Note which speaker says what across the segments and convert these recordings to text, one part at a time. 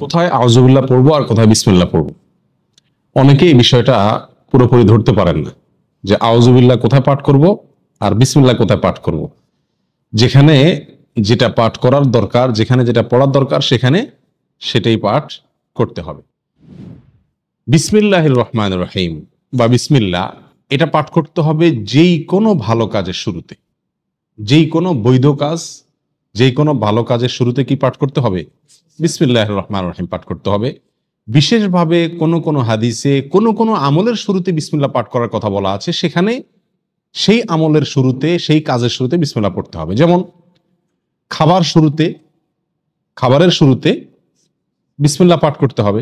Speaker 1: কোথায় আউযুবিল্লাহ পড়বো আর কোথায় বিসমিল্লাহ পড়বো, অনেকে এই বিষয়টা পুরোপুরি ধরতে পারেন না যে আউযুবিল্লাহ কোথায় পাঠ করব আর বিসমিল্লাহ কোথায় পাঠ করব। যেখানে যেটা পাঠ করার দরকার, যেখানে যেটা পড়ার দরকার সেখানে সেটাই পাঠ করতে হবে। বিসমিল্লাহির রহমানির রহিম বা বিসমিল্লাহ এটা পাঠ করতে হবে যেই কোনো ভালো কাজের শুরুতে। যেই কোনো বৈধ কাজ, যেই কোনো ভালো কাজের শুরুতে কি পাঠ করতে হবে? বিসমিল্লাহির রহমানির রহিম পাঠ করতে হবে। বিশেষভাবে কোনো কোনো হাদিসে কোনো কোনো আমলের শুরুতে বিসমিল্লাহ পাঠ করার কথা বলা আছে, সেখানে সেই আমলের শুরুতে, সেই কাজের শুরুতে বিসমিল্লাহ পড়তে হবে। যেমন খাবারের শুরুতে বিসমিল্লাহ পাঠ করতে হবে।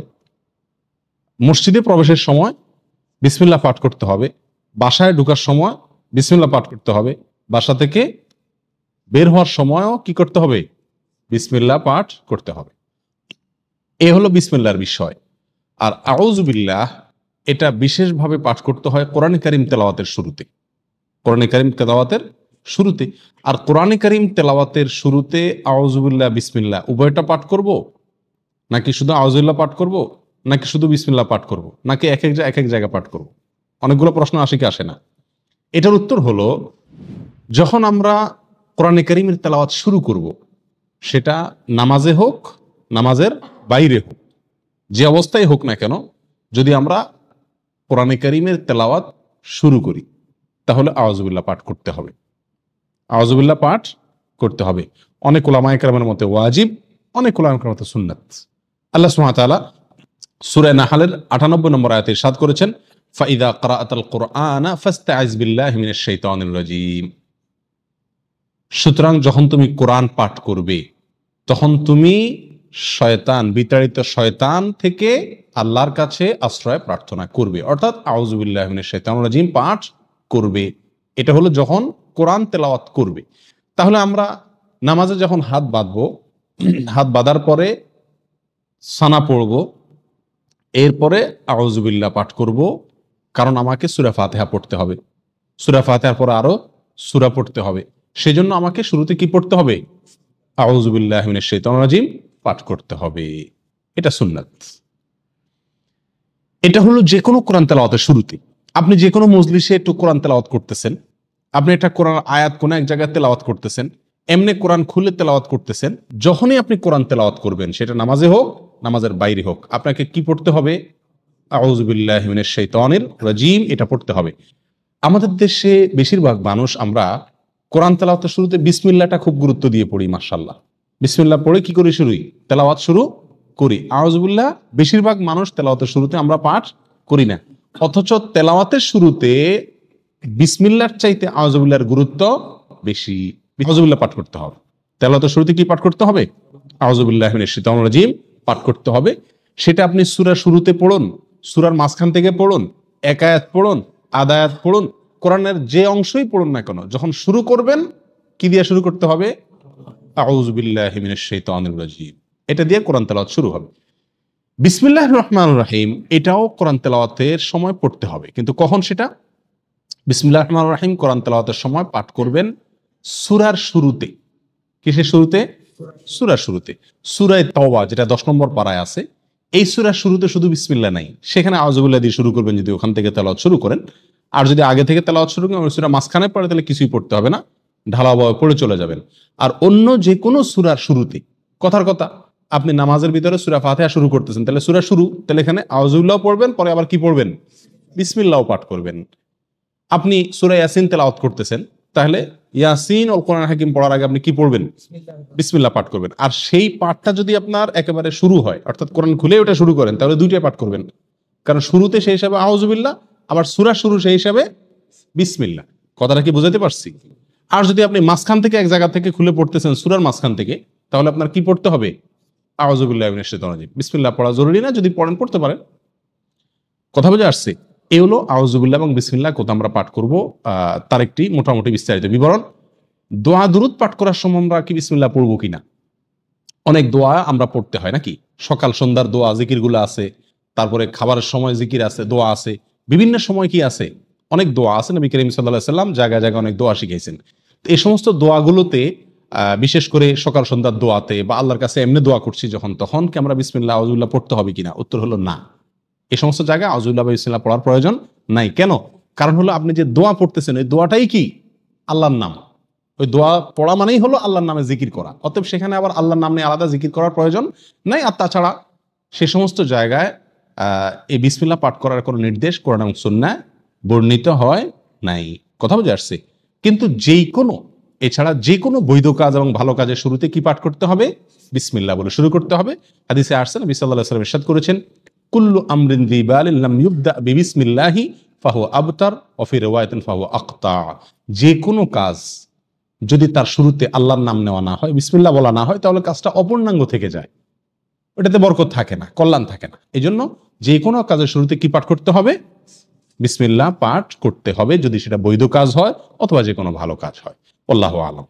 Speaker 1: মসজিদে প্রবেশের সময় বিসমিল্লাহ পাঠ করতে হবে। বাসায় ঢোকার সময় বিসমিল্লাহ পাঠ করতে হবে। বাসা থেকে বের হওয়ার সময়ও কি করতে হবে? বিসমিল্লাহ পাঠ করতে হবে। এ হলো বিসমিল্লাহর বিষয়। আর আউযুবিল্লাহ এটা বিশেষভাবে পাঠ করতে হয় কোরআন কারীম তেলাওয়াতের শুরুতে। কোরআন কারীম তেলাওয়াতের শুরুতে। আর কোরআন কারীম তেলাওয়াতের শুরুতে আউযুবিল্লাহ বিসমিল্লাহ উভয়টা পাঠ করব, নাকি শুধু আউযুবিল্লাহ পাঠ করব, নাকি শুধু বিসমিল্লাহ পাঠ করব, নাকি এক এক জায়গা পাঠ করব? অনেকগুলো প্রশ্ন আসে কি আসে না? এটার উত্তর হলো, যখন আমরা কোরআন কারীমের তেলাওয়াত শুরু করব, সেটা নামাজে হোক, নামাজের বাইরে হোক, যে অবস্থায় হোক না কেন, যদি আমরা কোরআন কারীমের তেলাওয়াত শুরু করি তাহলে আউযুবিল্লাহ পাঠ করতে হবে। আউযুবিল্লাহ পাঠ করতে হবে। অনেক উলামায়ে কেরামের মতে ওয়াজিব, অনেক উলামায়ে কেরামের মতে সুন্নাত। আল্লাহ সুবহানাহু ওয়া তাআলা সূরা নাহলের 98 নম্বর আয়াতে ইরশাদ করেছেন, ফাইদা ক্রাআতাল কুরআনা ফাস্তাইজ বিল্লাহি মিনাশ শাইতানির রাজীম। সুতরাং যখন তুমি কোরআন পাঠ করবে তখন তুমি বিতাড়িত শয়তান থেকে আল্লাহর কাছে আশ্রয় প্রার্থনা করবে, অর্থাৎ আউযুবিল্লাহি মিনাশ শাইতানির রাজীম পাঠ করবে। এটা হলো যখন কোরআন তেলাওয়াত করবে। তাহলে আমরা নামাজে যখন হাত বাঁধবো, হাত বাঁধার পরে সানা পড়ব, এরপরে আউযুবিল্লাহ পাঠ করব, কারণ আমাকে সূরা ফাতিহা পড়তে হবে। সূরা ফাতিহার পরে আরো সূরা পড়তে হবে। সেজন্য আমাকে শুরুতে কি পড়তে হবে? আউযুবিল্লাহি মিনাশ শাইতানির রাজীম পাঠ করতে হবে। এটা সুন্নাত। এটা হলো যে কোনো কোরআন তেলাওয়াতের শুরুতে। আপনি যে কোনো মজলিসে একটু কোরআন তেলাওয়াত করতেছেন, আপনি একটা কোরআন আয়াত কোনো এক জায়গায় তেলাওয়াত করতেছেন, এমনি কোরআন খুলে তেলাওয়াত করতেছেন, যখনই আপনি কোরআন তেলাওয়াত করবেন, সেটা নামাজে হোক, নামাজের বাইরে হোক, আপনাকে কি পড়তে হবে? আউযুবিল্লাহি মিনাশ শাইতানির রাজীম এটা পড়তে হবে। আমাদের দেশে বেশিরভাগ মানুষ আমরা কোরআন তেলাওয়াতের শুরুতে বিসমিল্লাহটা খুব গুরুত্ব দিয়ে পড়ি। মাশাআল্লাহ, বিসমিল্লাহ পড়ে কি করি শুরুই তেলাওয়াত শুরু করি। আউযুবিল্লাহ বেশিরভাগ মানুষ তেলাওয়াতের শুরুতে আমরা পাঠ করি না, অথচ তেলাওয়াতের শুরুতে বিসমিল্লাহর চাইতে আউযুবিল্লাহর গুরুত্ব বেশি। আউযুবিল্লাহ পাঠ করতে হবে। তেলাওয়াতের শুরুতে কি পাঠ করতে হবে? আউযুবিল্লাহি মিনাশ শাইতানির রাজীম পাঠ করতে হবে। সেটা আপনি সূরা শুরুতে পড়ুন, সূরার মাঝখান থেকে পড়ুন, এক আয়াত পড়ুন, আধা আয়াত পড়ুন, কোরআনের যে অংশই পড়ুন না কেন, যখন শুরু করবেন কি দিয়ে শুরু করতে হবে? আউযুবিল্লাহি মিনাশ শাইতানির রাজীম, এটা দিয়ে কোরআন তেলাওয়াত শুরু হবে। বিসমিল্লাহির রহমানির রহিম এটাও কোরআন তেলাওয়াতের সময় পড়তে হবে, কিন্তু কখন সেটা? বিসমিল্লাহির রহমানির রহিম কোরআন তেলাওয়াতের সময় পাঠ করবেন সূরার শুরুতে। কিসের শুরুতে? সূরার শুরুতে। সূরা তাওবা যেটা 10 নম্বর পারায় আছে, এই সূরার শুরুতে শুধু বিসমিল্লাহ নাই, সেখানে আউযুবিল্লাহ দিয়ে শুরু করবেন যদি ওখান থেকে তেলাওয়াত শুরু করেন। আর যদি আগে থেকে তেলাওয়াত শুরু করেন, সূরা মাঝখানে পড়ে, তাহলে কিছুই পড়তে হবে না, ঢালাওভাবে পড়ে চলে যাবেন। আর অন্য যে কোনো সূরার শুরুতে, কথার কথা, আপনি নামাজের ভিতরে সূরা ফাতিহা শুরু করতেছেন, তাহলে সূরা শুরু, তাহলে এখানে আউযুবিল্লাহ পড়বেন, পরে আবার কি পড়বেন? বিসমিল্লাহও পাঠ করবেন। আপনি সূরা ইয়াসিন তেলাওয়াত করতেছেন, তাহলে ইয়াসিন ও কোরআন হাকিম পড়ার আগে আপনি কি পড়বেন? বিসমিল্লাহ পাঠ করবেন। আর সেই পাঠটা যদি আপনার একেবারে শুরু হয়, অর্থাৎ কোরআন খুলে ওটা শুরু করেন, তাহলে দুইটাই পাঠ করবেন, কারণ শুরুতে সেই হিসাবে আউযুবিল্লাহ, আবার সূরা শুরু সেই হিসাবে বিসমিল্লাহ। কথাটা কি বুঝাতে পারছি? আর যদি আপনি মাঝখান থেকে এক জায়গা থেকে খুলে পড়তেছেন, সূরার মাঝখান থেকে, তাহলে আপনার কি পড়তে হবে? আউযুবিল্লাহি মিনাশ শাইতানির রাজীম। বিসমিল্লাহ পড়া জরুরি না, যদি পড়েন পড়তে পারেন। কথা বুঝে আসছে? এই হলো আউযুবিল্লাহ এবং বিসমিল্লাহ কোথায় আমরা পাঠ করব, তার একটি মোটামুটি বিস্তারিত বিবরণ। দোয়া দুরুদ পাঠ করার সময় আমরা কি বিসমিল্লাহ পড়বো কিনা? অনেক দোয়া আমরা পড়তে হয় নাকি? সকাল সন্ধ্যার দোয়া জিকিরগুলো আছে, তারপরে খাবারের সময় জিকির আছে, দোয়া আছে, বিভিন্ন সময় কি আছে? অনেক দোয়া আছে। নবী করিম সাল্লাল্লাহু আলাইহি ওয়াসাল্লাম জায়গায় জায়গায় অনেক দোয়া শিখাইছেন। তো এই সমস্ত দোয়াগুলোতে বিশেষ করে সকাল সন্ধ্যার দোয়াতে বা আল্লাহর কাছে এমনি দোয়া করছি যখন, তখন কি আমরা বিসমিল্লাহ আউযুবিল্লাহ পড়তে হবে কিনা? উত্তর হলো না। এই সমস্ত জায়গায় আউযুবিল্লাহ বা বিসমিল্লাহ পড়ার প্রয়োজন নাই। কেন? কারণ হলো আপনি যে দোয়া পড়তেছেন ওই দোয়াটাই কি আল্লাহর নাম। ওই দোয়া পড়া মানেই হলো আল্লাহর নামে জিকির করা। অতএব সেখানে আবার আল্লাহর নাম নিয়ে আলাদা জিকির করার প্রয়োজন নাই। আর তাছাড়া সে সমস্ত জায়গায় এই বিসমিল্লাহ পাঠ করার কোনো নির্দেশ কোরআন এবং সুন্নাহ বর্ণিত হয় নাই। কথা বুঝে আসছে? কিন্তু এছাড়া যে কোনো বৈধ কাজ এবং ভালো কাজের শুরুতে কি পাঠ করতে হবে? বিসমিল্লাহ বলে শুরু করতে হবে। হাদিসে আসছে নবী সাল্লাল্লাহু আলাইহি ওয়াসাল্লাম ইরশাদ করেছেন, কুল্লু আমরিন যী বালিন লাম ইউবদা বিবিসমিল্লাহি ফাহুয়া আবতার ওয়া ফি রিওয়ায়াতিন ফাহুয়া আকতা। যে কোনো কাজ যদি তার শুরুতে আল্লাহর নাম নেওয়া না হয়, বিসমিল্লাহ বলা না হয়, তাহলে কাজটা অপূর্ণাঙ্গ থেকে যায়, ওটাতে বরকত থাকে না, কল্যাণ থাকে না। এই জন্য যে কোনো কাজের শুরুতে কি পাঠ করতে হবে? বিসমিল্লাহ পাঠ করতে হবে, যদি সেটা বৈধ কাজ হয় অথবা যে কোনো ভালো কাজ হয়। আল্লাহু আলাম।